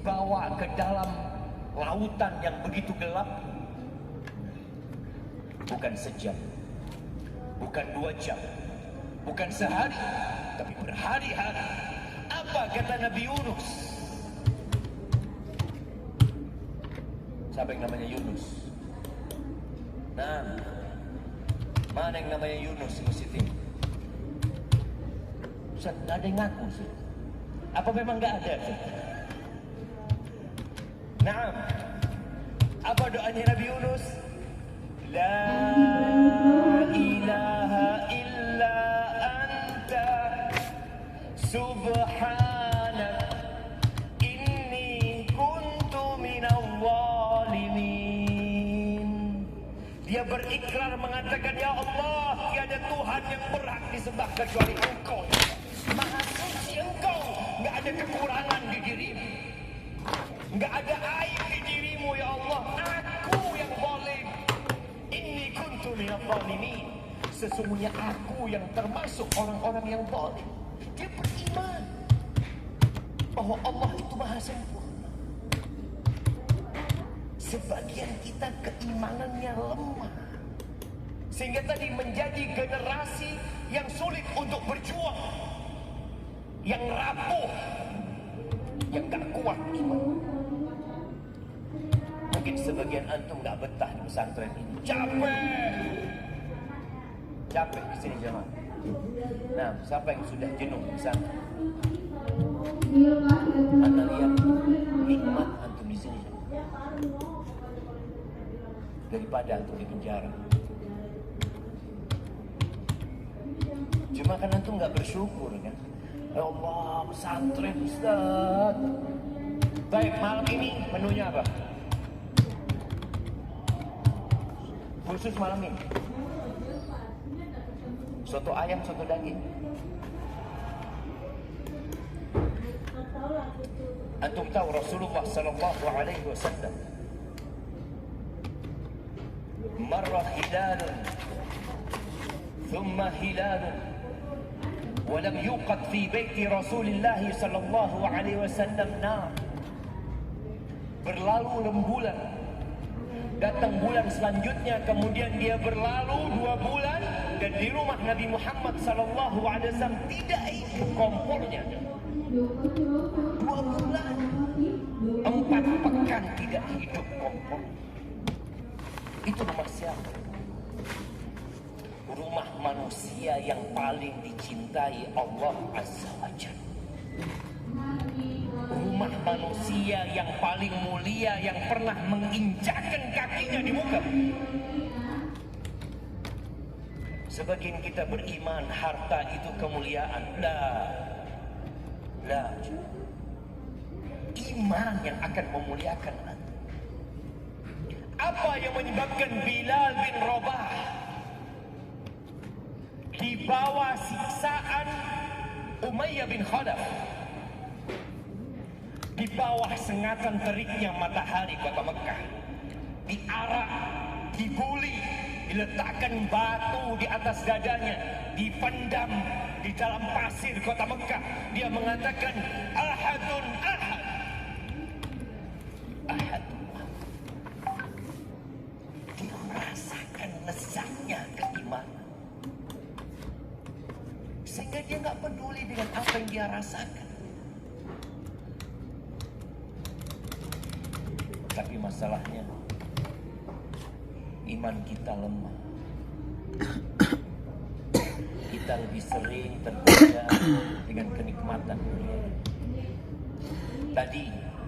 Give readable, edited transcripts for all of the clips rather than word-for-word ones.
dibawa ke dalam lautan yang begitu gelap. Bukan sejam, bukan 2 jam, bukan sehari, tapi berhari-hari. Apa kata Nabi Yunus? Siapa yang namanya Yunus? Nah, mana yang namanya Yunus di masjid ini? Ustaz, nggak ada yang ngaku sih. Apa memang nggak ada? Nah, apa doanya Nabi Yunus? La ilaha illa anta subhanak inni kuntu minal zalimin. Dia berikrar mengatakan, ya Allah, tiada Tuhan yang berhak disembah kecuali Engkau. Maha suci Engkau, nggak ada kekurangan di dirimu, nggak ada aib di dirimu, ya Allah. Aku yang zalim. Inni kuntu minal zalimin. Sesungguhnya aku yang termasuk orang-orang yang zalim. Dia beriman bahwa Allah itu maha sempurna. Sebagian kita keimanannya lemah, sehingga tadi menjadi generasi yang sulit untuk berjuang, yang rapuh, yang gak kuat iman. Mungkin sebagian antum gak betah di pesantren ini. Capek di sini jemaah. Nah, siapa yang sudah jenuh di sana? Anda lihat nikmat antum di sini daripada antum di penjara. Cuma kan antum nggak bersyukur kan? Ya Allah, pesantren Ustaz. Baik, malam ini menunya apa? Khusus malam ini soto ayam, soto daging. Antum tahu Rasulullah sallallahu alaihi wasallam marra hilalun thumma hilalun wa lam yuqad fi baiti Rasulillah sallallahu alaihi wasallam nar. Berlalu rembulan, datang bulan selanjutnya, kemudian dia berlalu 2 bulan dan di rumah Nabi Muhammad sallallahu alaihi wasallam tidak hidup kompornya. 2 bulan, 4 pekan tidak hidup kompor. Itu rumah siapa? Rumah manusia yang paling dicintai Allah Azza wa Jalla. Rumah manusia yang paling mulia, yang pernah menginjakkan kakinya di muka. Sebagian kita beriman harta itu kemuliaan. Lah, iman yang akan memuliakan Anda. Apa yang menyebabkan Bilal bin Rabah di bawah siksaan Umayyah bin Khalaf, di bawah sengatan teriknya matahari kota Mekah, diarak, dibuli, diletakkan batu di atas dadanya, dipendam di dalam pasir kota Mekah. Dia mengatakan, ahadun ahad, ahadun ahad. Dia merasakan lezatnya keimanan, sehingga dia nggak peduli dengan apa yang dia rasakan. Tapi masalahnya iman kita lemah. Kita lebih sering tergoda dengan kenikmatan dunia. Tadi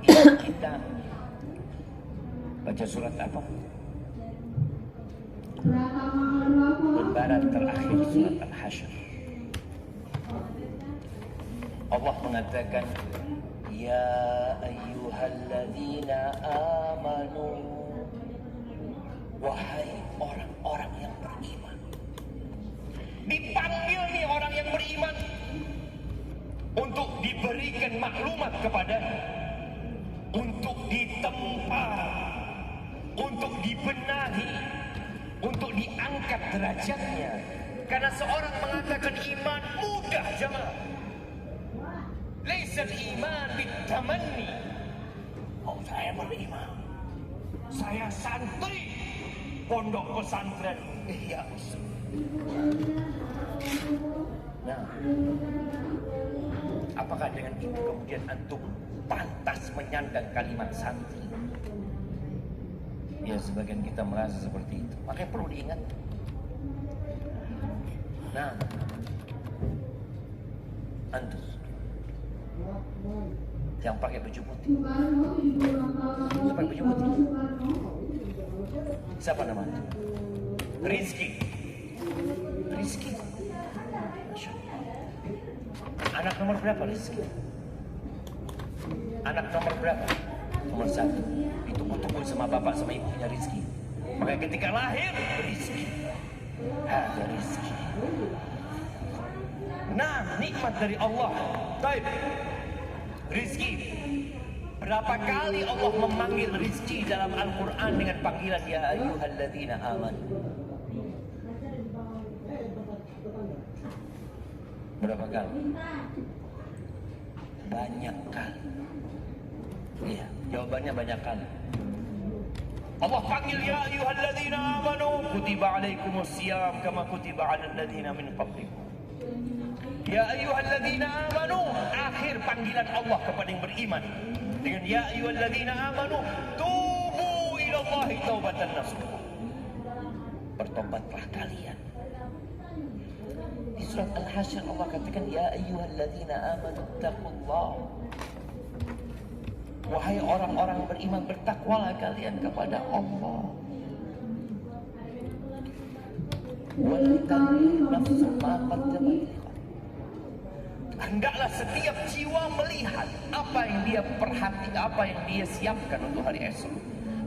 iman kita baca surat apa? Lembaran terakhir surat Al-Hasyr. Allah mengatakan, ya ayyuhalladzina amanu, wahai orang-orang yang beriman. Dipanggil nih orang yang beriman untuk diberikan maklumat kepada, untuk ditempa, untuk dibenahi, untuk diangkat derajatnya. Karena seorang mengatakan iman mudah jemaah. Laisal iman bitamanni, Saya beriman. Saya santri pondok pesantren Ihya Usman. Nah, apakah dengan itu kemudian antum pantas menyandang kalimat santri? Ya, sebagian kita merasa seperti itu. Makanya perlu diingat. Nah, antum yang pakai baju putih, yang pakai baju putih, siapa namanya? Rizki. Rizki. Masya Allah. Anak nomor berapa Rizki? Anak nomor berapa? Nomor 1. Ditunggu-tunggu sama bapak sama ibunya Rizki. Maka ketika lahir Rizki. Ada Rizki. Nah, nikmat dari Allah. Baik. Rizki. Berapa kali Allah memanggil rizki dalam Al-Quran dengan panggilan ya ayyuhalladzina amanu? Berapa kali? Banyak kali. Iya, jawabannya banyak kali. Allah panggil ya ayyuhalladzina amanu kutiba alaikumusiyam kama kutiba alal ladzina min qablikum. Ya ayyuhalladzina amanu, akhir panggilan Allah kepada yang beriman dengan ya ayyuhalladzina amanu tubu ilallahi taubatan nasuha. Bertobatlah kalian. Di surat Al-Hasyr Allah katakan ya ayyuhalladzina amanu taqullah. Wahai orang-orang beriman, bertakwalah kalian kepada Allah. Wal tanzur nafsun ma qaddamat. Hendaklah setiap jiwa melihat apa yang dia perhatikan, apa yang dia siapkan untuk hari esok.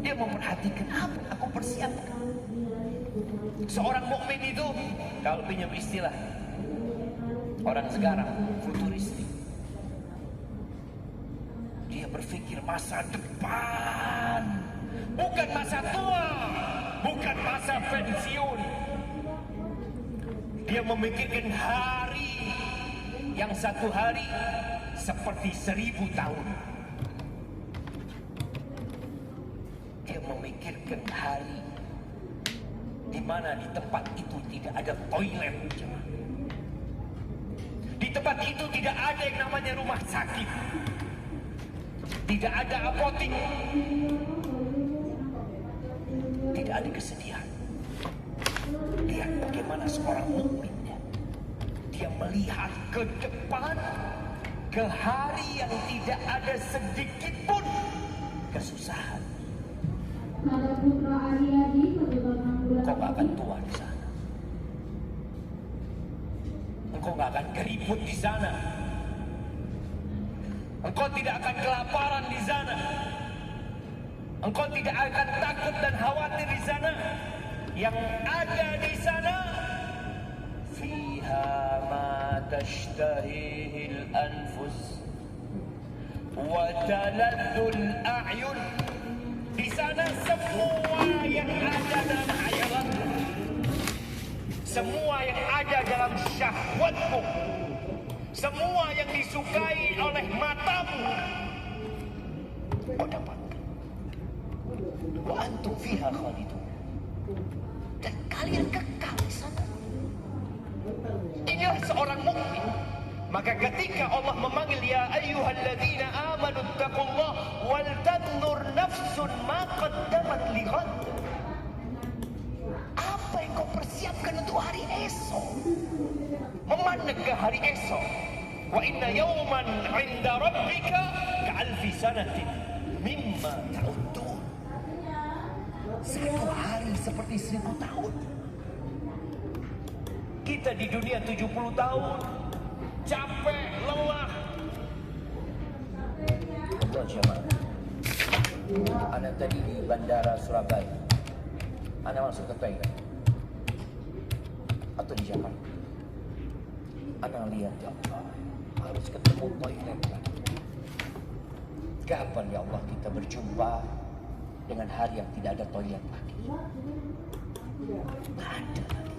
Dia memperhatikan apa yang aku persiapkan. Seorang mukmin itu, kalau pinjam istilah orang sekarang, futuristik. Dia berpikir masa depan, bukan masa tua, bukan masa pensiun. Dia memikirkan hari yang satu hari seperti 1000 tahun. Dia memikirkan hari di mana di tempat itu tidak ada toilet. Di tempat itu tidak ada yang namanya rumah sakit. Tidak ada apotik. Tidak ada kesedihan. Lihat bagaimana seorang mukmin. Dia melihat ke depan, ke hari yang tidak ada sedikit pun kesusahan. Engkau gak akan tua di sana. Engkau gak akan keriput di sana. Engkau tidak akan kelaparan di sana. Engkau tidak akan takut dan khawatir di sana. Yang ada di sana, fiha ma tashtahihil anfus wa taladdul a'yun. Di sana semua yang ada dalam hayalan, semua yang ada dalam syahwatmu, semua yang disukai oleh matamu, kau dapatkan. Wa antum fiha khalidun. Dan kalian kekal di sana. Inilah seorang mukmin. Maka ketika Allah memanggil ya ayyuhalladzina amanu taqullah wal tanzur nafsun ma qaddamat lighad. Apa yang kau persiapkan untuk hari esok? Memandang ke hari esok. Wa inna yawman 'inda rabbika ka'alfi sanatin mimma ta'uddun. Satu hari seperti 1000 tahun. Kita di dunia 70 tahun. Capek, lelah. Tuan jemaah, anak tadi di bandara Surabaya, anak masuk ke toilet atau di Jakarta, anak lihat ya Allah, harus ketemu toilet lagi. Kapan ya Allah kita berjumpa dengan hari yang tidak ada toilet lagi? Tidak ada lagi.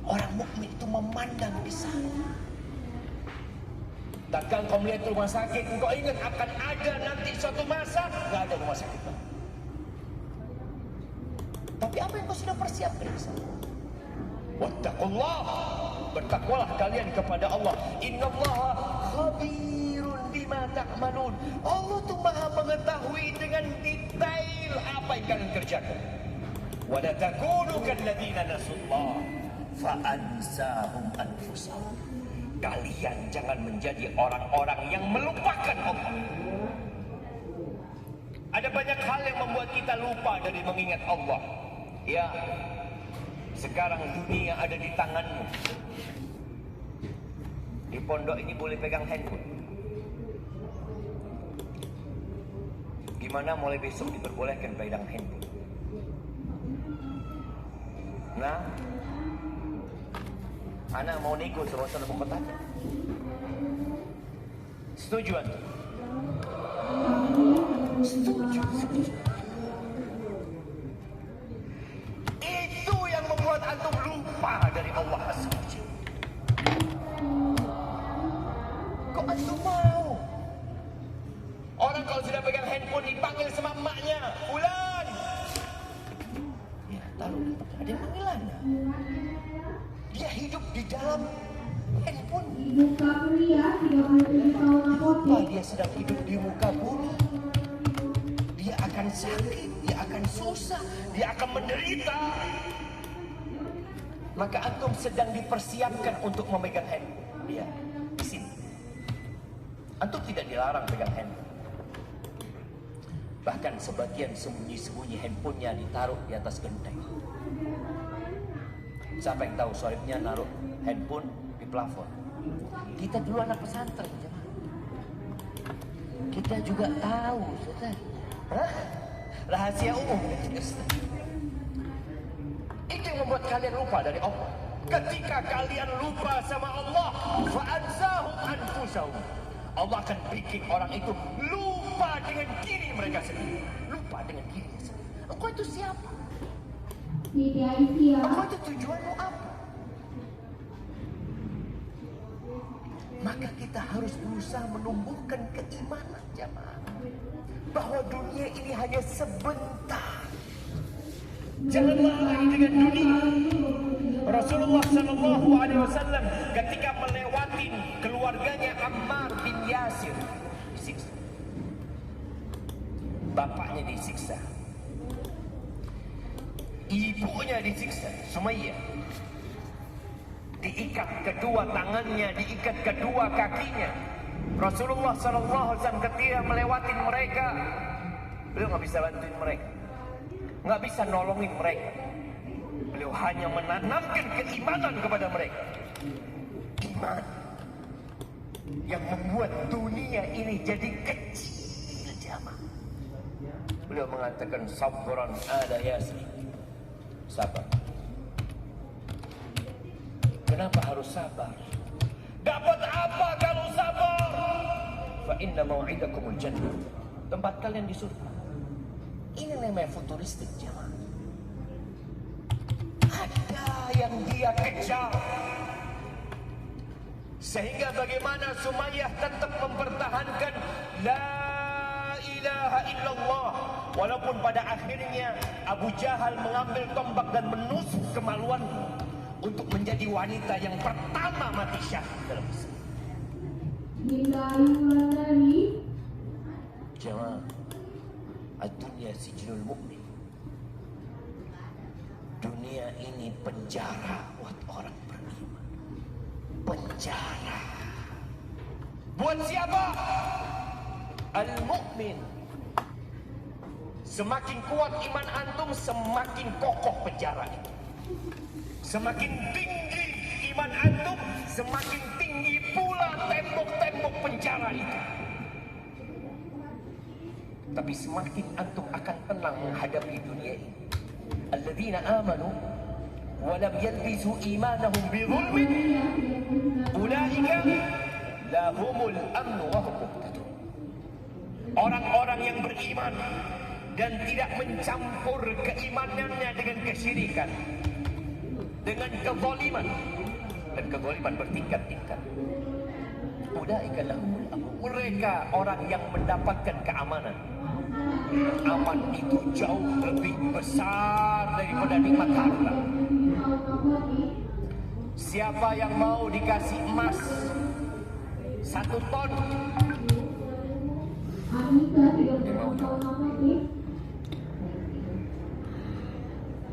Orang mukmin itu memandang di sana. Takkan kau melihat rumah sakit, kau ingat akan ada nanti suatu masa nggak ada rumah sakit. Tapi apa yang kau sudah persiapkan di sana? Wattaqullah, bertakwalah kalian kepada Allah. Innallaha khabirun bima ta'malun. Allah tuh maha mengetahui dengan detail apa yang kalian kerjakan. Wa la takunu kalladzina nasullah fa ansahum anfusahum. Kalian jangan menjadi orang-orang yang melupakan Allah. Ada banyak hal yang membuat kita lupa dari mengingat Allah. Ya, sekarang dunia ada di tanganmu. Di pondok ini boleh pegang handphone. Gimana mulai besok diperbolehkan pegang handphone? Nah, anak mau nego suasana ibu kota. Setuju antum? Setuju. Itu yang membuat antum lupa dari Allah Azza wa Jalla. Kok antum mau? Orang kalau sudah pegang handphone dipanggil sama emaknya, Ulan. Ya, taruh ada yang panggilannya. Dia hidup di dalam handphone. Muka pria 37 tahun apotek. Dia sedang hidup di muka bumi. Dia akan sakit, dia akan susah, dia akan menderita. Maka antum sedang dipersiapkan untuk memegang handphone. Dia di sini. Antum tidak dilarang pegang handphone. Bahkan sebagian sembunyi-sembunyi handphonenya ditaruh di atas genteng. Siapa yang tahu sohibnya naruh handphone di plafon? Kita dulu anak pesantren, kita juga tahu, Ustaz. Hah? Rahasia umum. Itu yang membuat kalian lupa dari Allah. Ketika kalian lupa sama Allah, fa'ansahum anfusahum. Allah akan bikin orang itu lupa dengan diri mereka sendiri. Lupa dengan dirinya sendiri. Engkau itu siapa? Tidak isia. Engkau itu tujuanmu apa? Maka kita harus berusaha menumbuhkan keimanan jamaah. Bahwa dunia ini hanya sebentar. Jangan lari dengan dunia. Rasulullah SAW ketika melewati keluarganya Ammar bin Yasir disiksa. Bapaknya disiksa. Ibunya disiksa, Sumayyah. Diikat kedua tangannya, diikat kedua kakinya. Rasulullah SAW ketika melewati mereka, beliau nggak bisa bantuin mereka, nggak bisa nolongin mereka. Beliau hanya menanamkan keimanan kepada mereka. Iman yang membuat dunia ini jadi kecil jamaah. Beliau mengatakan sabran ala Yasir. Sabar. Kenapa harus sabar? Dapat apa kalau sabar? Fa inna mau'idakumul jannah. Tempat kalian di surga. Ini namanya futuristik jamaah. Ada yang dia kejar. Sehingga bagaimana Sumayyah tetap mempertahankan la ilaha illallah. Walaupun pada akhirnya Abu Jahal mengambil tombak dan menusuk kemaluan untuk menjadi wanita yang pertama mati syahid dalam Islam. Jamaah, ad-dunya sijnul mu'min. Dunia ini penjara buat orang beriman. Penjara. Buat siapa? Al-mu'min. Semakin kuat iman antum, semakin kokoh penjara itu. Semakin tinggi iman antum, semakin tinggi pula tembok-tembok penjara itu. Tapi semakin antum akan tenang menghadapi dunia ini. Alladzina amanu wa lam yalbisu imanahum bidzulmin ulaika lahumul amnu wa hum muhtadun. Orang-orang yang beriman dan tidak mencampur keimanannya dengan kesyirikan, dengan kezaliman. Dan kezaliman bertingkat-tingkat. Ulaika lahumul amn. Mereka orang yang mendapatkan keamanan. Aman itu jauh lebih besar daripada nikmat harta. Siapa yang mau dikasih emas 1 ton?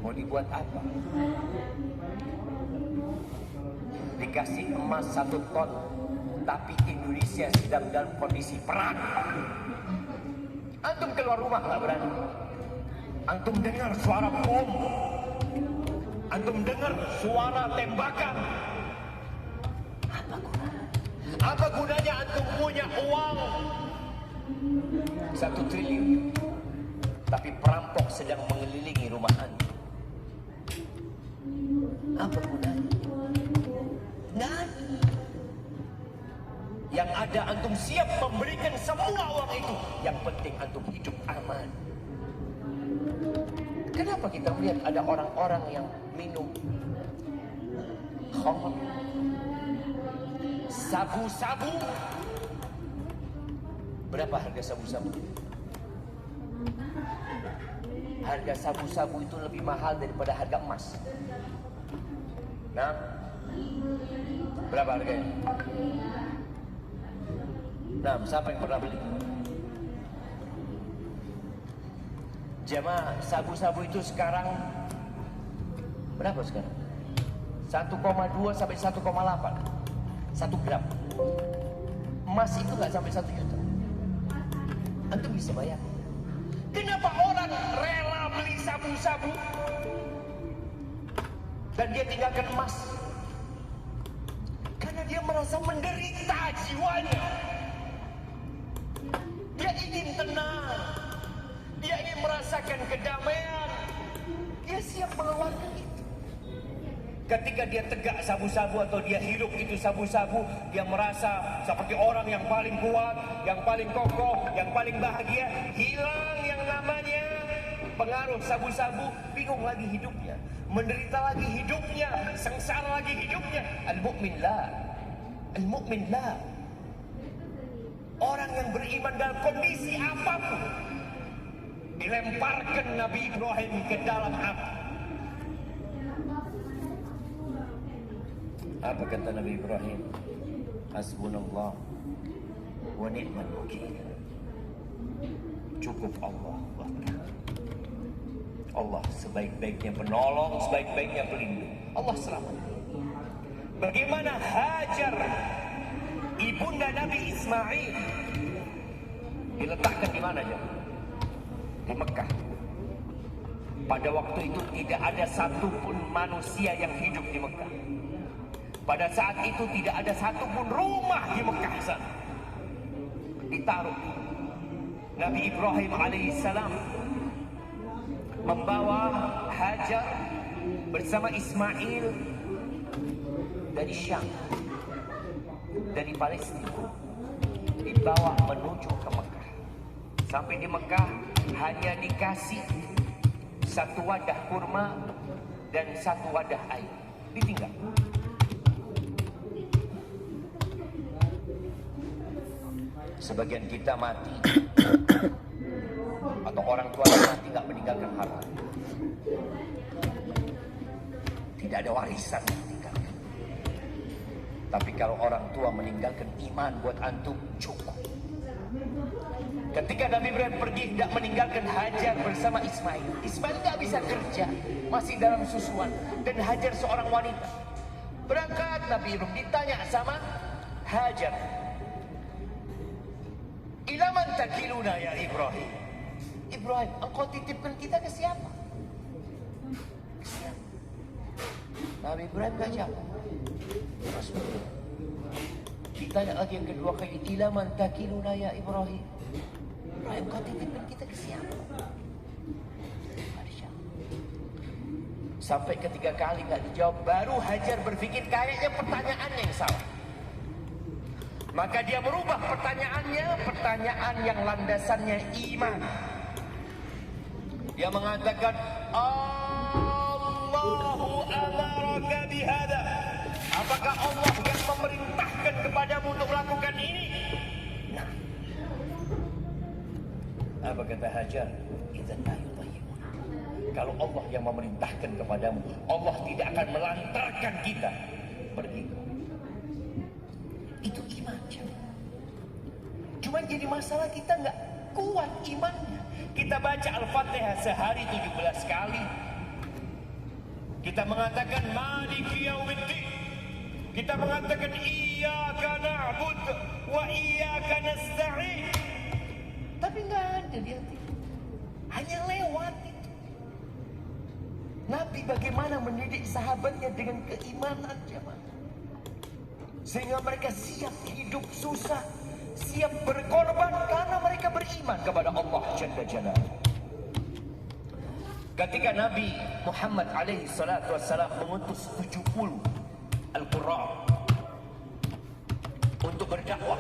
Mau dibuat apa? Dikasih emas 1 ton, tapi Indonesia sedang dalam kondisi perang. Antum keluar rumah nggak berani. Antum dengar suara bom, antum dengar suara tembakan. Apa gunanya antum punya uang 1 triliun, tapi perampok sedang mengelilingi rumah antum? Apa gunanya? Nah, yang ada antum siap memberikan semua uang itu. Yang penting antum hidup aman. Kenapa kita melihat ada orang-orang yang minum khamr, sabu-sabu? Berapa harga sabu-sabu? Harga sabu-sabu itu lebih mahal daripada harga emas. Nah, berapa harganya? Nah, siapa yang pernah beli? Jamaah, sabu-sabu itu sekarang berapa sekarang? 1,2 sampai 1,8 1 gram. Emas itu nggak sampai 1 juta. Antum bisa bayar. Kenapa orang rela beli sabu-sabu dan dia tinggalkan emas? Karena dia merasa menderita jiwanya. Dia ingin tenang, dia ingin merasakan kedamaian. Dia siap mengeluarkan itu. Ketika dia tegak sabu-sabu atau dia hidup itu sabu-sabu, dia merasa seperti orang yang paling kuat, yang paling kokoh, yang paling bahagia. Hilang yang namanya pengaruh sabu-sabu, bingung lagi hidupnya, menderita lagi hidupnya, sengsara lagi hidupnya. Al-mu'min la, al-mu'min la. Orang yang beriman dalam kondisi apapun, dilemparkan Nabi Ibrahim ke dalam api. Apa kata Nabi Ibrahim? Hasbunallah wa ni'mal wakil. Cukup Allah. Allah sebaik-baiknya penolong, sebaik-baiknya pelindung. Allah selamat. Bagaimana Hajar, ibunda Nabi Ismail, diletakkan di mana aja? Di Mekah. Pada waktu itu tidak ada satupun manusia yang hidup di Mekah. Pada saat itu tidak ada satupun rumah di Mekah sana. Ditaruh. Nabi Ibrahim alaihissalam membawa Hajar bersama Ismail dari Syam, dari Palestina, dibawa menuju ke Mekah. Sampai di Mekah hanya dikasih 1 wadah kurma dan 1 wadah air. Ditinggal. Sebagian kita mati atau orang tua mati nggak meninggalkan harta. Tidak ada warisan yang ditinggalkan. Tapi kalau orang tua meninggalkan iman buat antum, cukup. Ketika Nabi Ibrahim pergi tidak meninggalkan Hajar bersama Ismail. Ismail tidak bisa kerja, masih dalam susuan, dan Hajar seorang wanita. Berangkat Nabi Ibrahim, ditanya sama Hajar, "Ilaman takiluna ya Ibrahim?" Ibrahim, engkau titipkan kita ke siapa? Ke siapa? Nabi Ibrahim gak jawab. Rasulullah. Ditanya lagi yang kedua kali, "Ilaman takiluna ya Ibrahim?" Ibrahim, engkau titipkan kita ke siapa? Sampai ketiga kali gak dijawab, baru Hajar berpikir kayaknya pertanyaan yang salah. Maka dia merubah pertanyaannya, pertanyaan yang landasannya iman. Dia mengatakan, Allahu amaraka bihada. Apakah Allah yang memerintahkan memerintahkan kepadamu untuk melakukan ini. Nah, apa kata Hajar? Idzan la yudayyi'un. Kalau Allah yang memerintahkan kepadamu, Allah tidak akan melantarkan kita pergi. Itu iman. Cuma jadi masalah kita nggak kuat imannya. Kita baca Al-Fatihah sehari 17 kali. Kita mengatakan Maliki Yaumiddin. Kita mengatakan Iyyaka na'budu wa iyyaka nasta'in. Tapi nggak ada di hati. Hanya lewat itu. Nabi bagaimana mendidik sahabatnya dengan keimanan, jemaah. Sehingga mereka siap hidup susah, siap berkorban karena mereka beriman kepada Allah Jalla Jalaluhu. Ketika Nabi Muhammad alaihi salatu wassalam mengutus 70 Al-Qurra untuk berdakwah,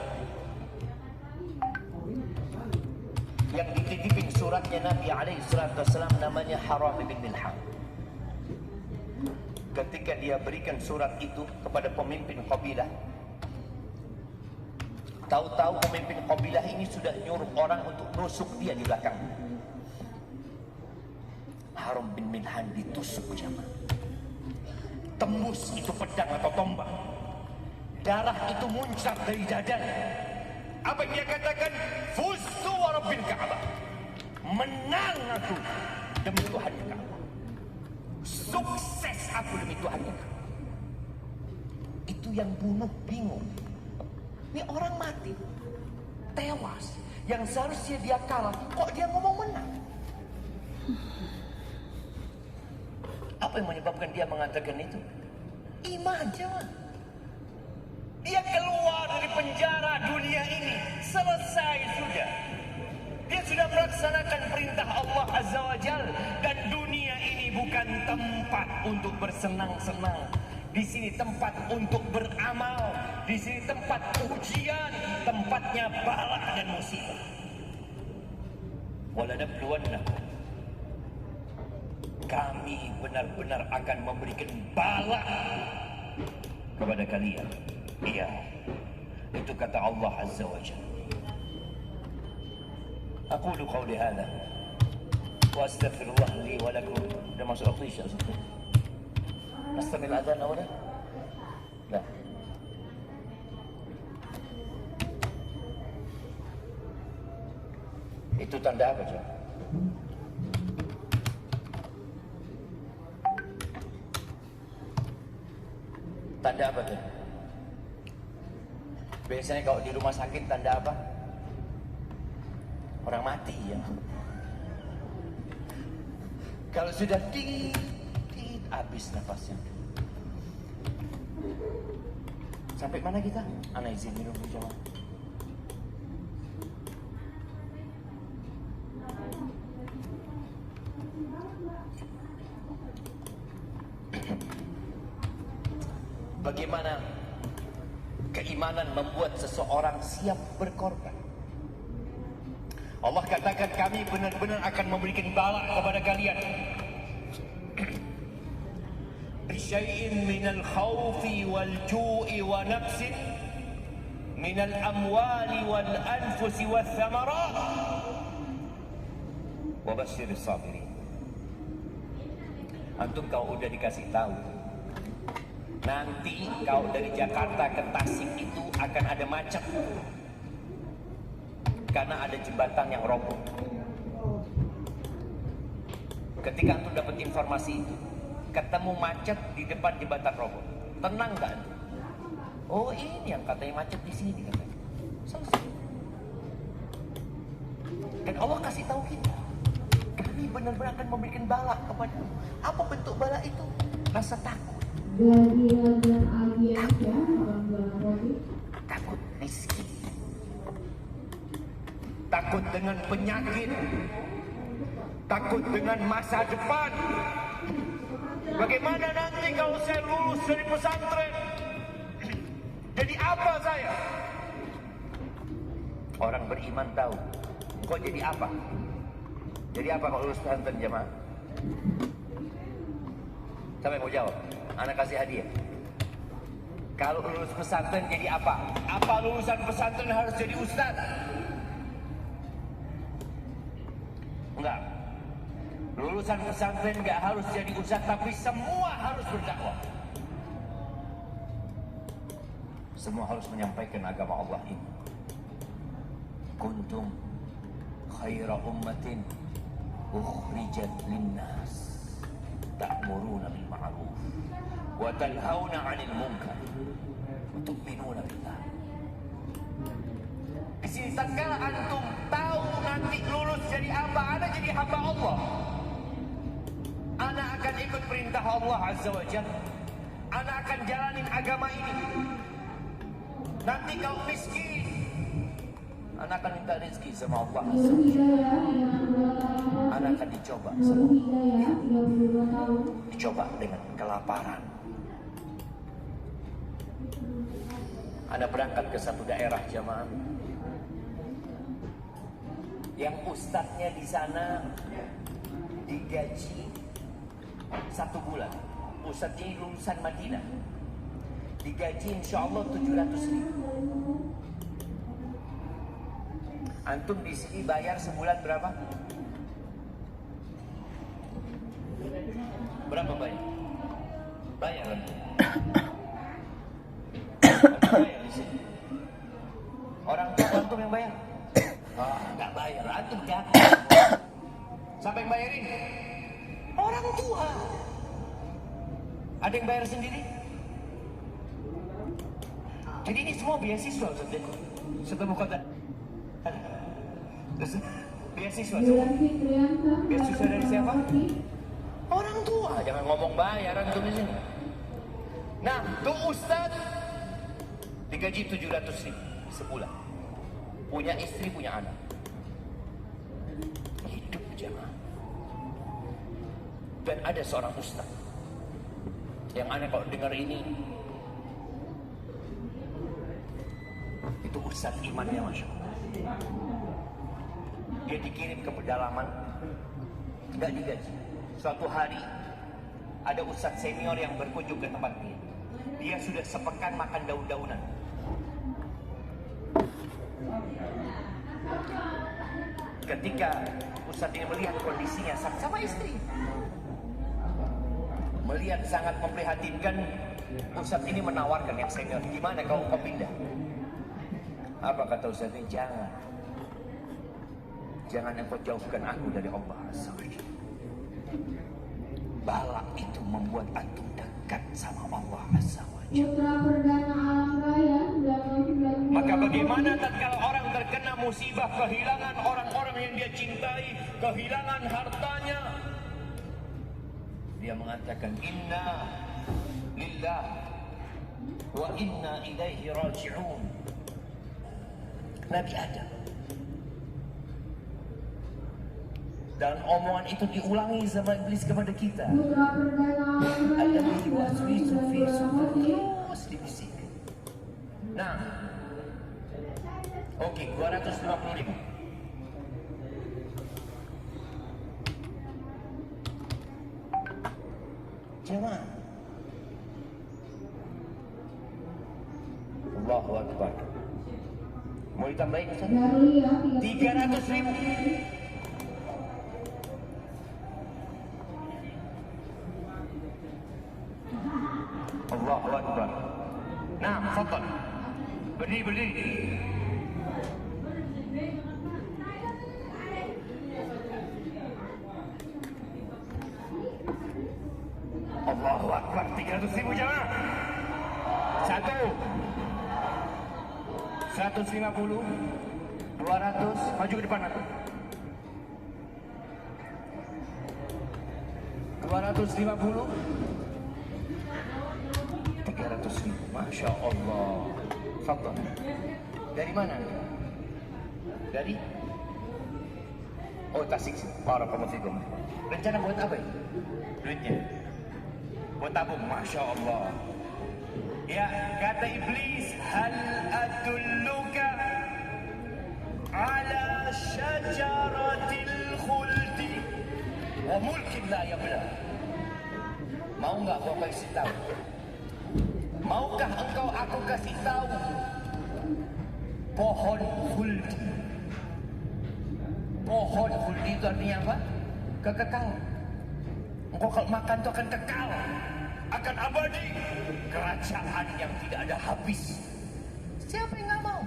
yang dititipin suratnya Nabi alaihi salatu wassalam namanya Haram bin Milhan. Ketika dia berikan surat itu kepada pemimpin kabilah, tahu-tahu pemimpin kabilah ini sudah nyuruh orang untuk nusuk dia di belakang. Haram bin Milhan ditusuk, jemaah. Tembus itu pedang atau tombak. Darah itu muncrat dari dadanya. Apa yang dia katakan? Fuztu wa rabbil Ka'bah. Menang aku demi Tuhan Ka'bah. Sukses aku demi Tuhan Ka'bah. Itu yang bunuh bingung. Ini orang mati, tewas. Yang seharusnya dia kalah, kok dia ngomong menang? Apa yang menyebabkan dia mengatakan itu? Iman, jemaah. Dia keluar dari penjara dunia ini, selesai sudah. Dia sudah melaksanakan perintah Allah Azza wa Jal. Dan dunia ini bukan tempat untuk bersenang-senang. Di sini tempat untuk beramal. Di sini tempat ujian. Tempatnya bala dan musibah. Walanabluwannakum. Kami benar-benar akan memberikan bala kepada kalian. Iya, itu kata Allah Azza wa Jalla. Aqulu qawli hadha wa astaghfirullah li wa lakum. Dah masuk waktu isya. Nastamil adhan awalnya? Dah. Itu tanda apa, Jom? Tanda apa tuh? Biasanya kalau di rumah sakit tanda apa? Orang mati ya. Kalau sudah tit, habis nafasnya. Sampai mana kita? Ana izin minum dulu, jemaah. Bagaimana keimanan membuat seseorang siap berkorban. Allah katakan kami benar-benar akan memberikan bala kepada kalian. Bisyai'in minal khawfi wal ju'i wa nafsin minal amwali wal anfusi wal thamarat wa basyiris sabirin. Antum kau udah dikasih tahu, nanti kau dari Jakarta ke Tasik itu akan ada macet karena ada jembatan yang roboh. Ketika antum dapat informasi itu, ketemu macet di depan jembatan roboh, tenang gak antum? Oh ini yang katanya macet di sini katanya. Selesai. Dan Allah kasih tahu kita, kami benar-benar akan memberikan bala kepadamu. Apa bentuk bala itu? Rasa takut. Takut miskin, takut dengan penyakit, takut dengan masa depan. Bagaimana nanti kalau saya lulus dari pesantren, jadi apa saya? Orang beriman tahu, kok jadi apa? Jadi apa kalau lulus pesantren, jemaah? Siapa yang mau jawab? Anak kasih hadiah. Kalau lulus pesantren jadi apa? Apa lulusan pesantren harus jadi ustaz? Enggak. Lulusan pesantren enggak harus jadi ustaz, tapi semua harus berdakwah. Semua harus menyampaikan agama Allah ini. Kuntum khaira ummatin ukhrijat linnas ta'muruna bil ma'ruf wa tanhauna 'anil munkar wa tu'minuna billah. Di sini tatkala antum tahu nanti lulus jadi apa, ana jadi hamba Allah. Ana akan ikut perintah Allah Azza wa Jalla. Ana akan jalanin agama ini. Nanti kau miskin, ana akan minta rezeki sama Allah Azza wa Jalla. Ana akan dicoba sama Allah. Dicoba dengan kelaparan. Ana berangkat ke satu daerah jamaah, yang ustadznya di sana digaji 1 bulan. Ustadz ini lulusan Madinah, digaji insya Allah 700.000. Antum di sini bayar sebulan berapa? Berapa bayar? Bayar antum. Bayar di sini. Orang tua antum yang bayar? Oh, nggak bayar, antum jatuh. Siapa yang bayarin? Orang tua. Ada yang bayar sendiri? Jadi ini semua beasiswa, Ustaz. Sebelum kota. Beasiswa. Beasiswa dari siapa? Orang tua. Jangan ngomong bayar antum di sini. Nah, tuh Ustaz digaji 700.000 sebulan. Punya istri, punya anak. Hidup jemaah. Dan ada seorang ustaz yang aneh kalau dengar ini, itu ustaz imannya Masya Allah. Dia dikirim ke pedalaman, nggak digaji. Suatu hari ada ustaz senior yang berkunjung ke tempat dia. Dia sudah sepekan makan daun-daunan. Ketika ustaz ini melihat kondisinya sama istri, melihat sangat memprihatinkan, ustaz ini menawarkan yang senior, gimana kalau kau pindah? Apa kata ustaz ini? Jangan engkau jauhkan aku dari Allah Azza wa Jalla. Bala itu membuat antum dekat sama Allah Azza wa Jalla. Putra perdana alam raya 1992. Maka bagaimana tatkala orang terkena musibah, kehilangan orang-orang yang dia cintai, kehilangan hartanya, dia mengatakan inna lillah wa inna ilaihi raji'un. Nabi Adam. Dan omongan itu diulangi sama iblis kepada kita. Putra perdana alam raya Alladzi yuwaswisu fi sudur, 1992. terus dibisikkan. Nah, oke, 250.000. Jemaah. Allahu Akbar. Mau ditambahin Ustaz? Darlia 300.000. Allahu Akbar. Nah, fadal. Berdiri. Allahu Akbar. 300.000 jemaah. 150, 200, maju ke depan aku. 250, 300.000. Masya Allah. Fadal. Dari mana? Dari? Oh, Tasik. Barakallahu fikum. Rencana buat apa ini? Duitnya? Buat tabung. Masya Allah. Ya, kata iblis, hal adulluka ala syajaratil khuldi wa mulkin la yabla. Mau nggak gua kasih tahu? Maukah engkau aku kasih tahu pohon khuldi? Pohon khuldi itu artinya apa? Kekekal. Engkau kalau makan itu akan kekal, akan abadi, kerajaan yang tidak ada habis. Siapa yang nggak mau?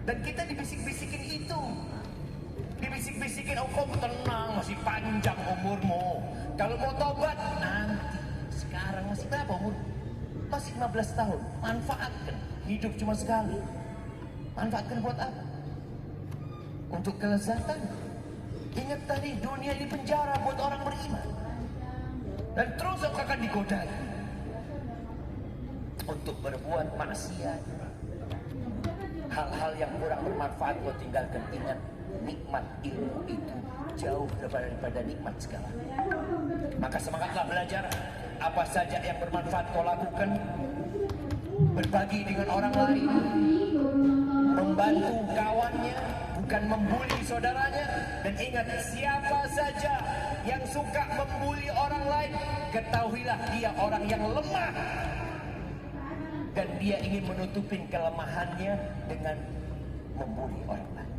Dan kita dibisik-bisikin itu, dibisik-bisikin, engkau tenang, masih panjang umurmu. Kalau mau tobat nanti. Sekarang masih berapa umur? Masih 15 tahun. Manfaatkan, hidup cuma sekali. Manfaatkan buat apa? Untuk kelezatan. Ingat tadi, dunia ini penjara buat orang beriman. Dan terus akan digodai untuk berbuat maksiat. Hal-hal yang kurang bermanfaat kau tinggalkan. Ingat, nikmat ilmu itu jauh daripada nikmat segala. Maka semangatlah belajar. Apa saja yang bermanfaat kau lakukan. Berbagi dengan orang lain, membantu kawannya, bukan membuli saudaranya. Dan ingat, siapa saja yang suka membuli orang lain, ketahuilah dia orang yang lemah. Dan dia ingin menutupin kelemahannya dengan membuli orang lain.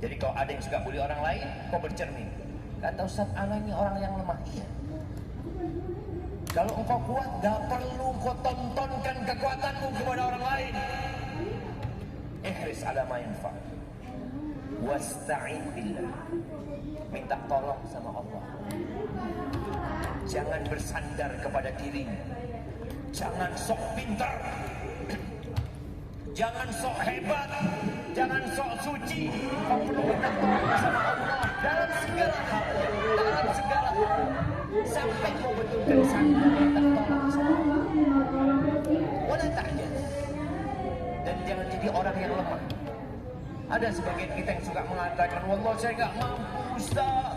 Jadi kalau ada yang suka bully orang lain, kau bercermin. Kata Ustaz, ana ini orang yang lemah. Iya. Kalau engkau kuat, gak perlu kau tontonkan kekuatanmu kepada orang lain. Ihris ala ma yanfa'. Wasta'in billah. Minta tolong sama Allah. Jangan bersandar kepada dirimu. Jangan sok pintar. Jangan sok hebat. Jangan sok suci. Kau perlu minta tolong sama Allah dalam segala hal. Dalam segala hal. Sampai kau betul-betul sandar minta tolong sama Allah. Wala ta'jaz. Dan jangan jadi orang yang lemah. Ada sebagian kita yang suka mengatakan, wallah saya gak mampu Ustaz,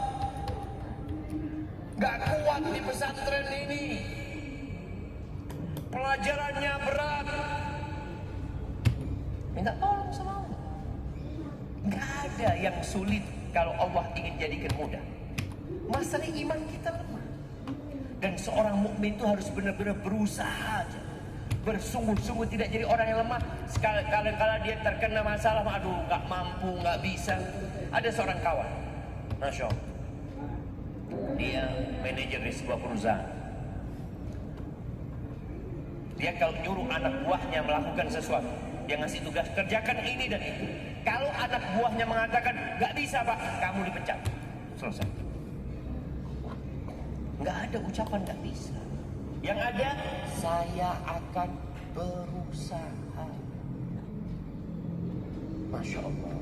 gak kuat di pesantren ini, pelajarannya berat. Minta tolong sama Allah. Gak ada yang sulit kalau Allah ingin jadikan mudah. Masalah iman kita lemah. Dan seorang mukmin itu harus benar-benar berusaha aja, bersungguh-sungguh, tidak jadi orang yang lemah. Kadang-kadang dia terkena masalah, aduh gak mampu, gak bisa. Ada seorang kawan, Masya Allah, dia manajer di sebuah perusahaan. Dia kalau nyuruh anak buahnya melakukan sesuatu, dia ngasih tugas, kerjakan ini dan itu. Kalau anak buahnya mengatakan gak bisa pak, kamu dipecat, selesai. Gak ada ucapan gak bisa. Yang ada, saya akan berusaha. Masya Allah.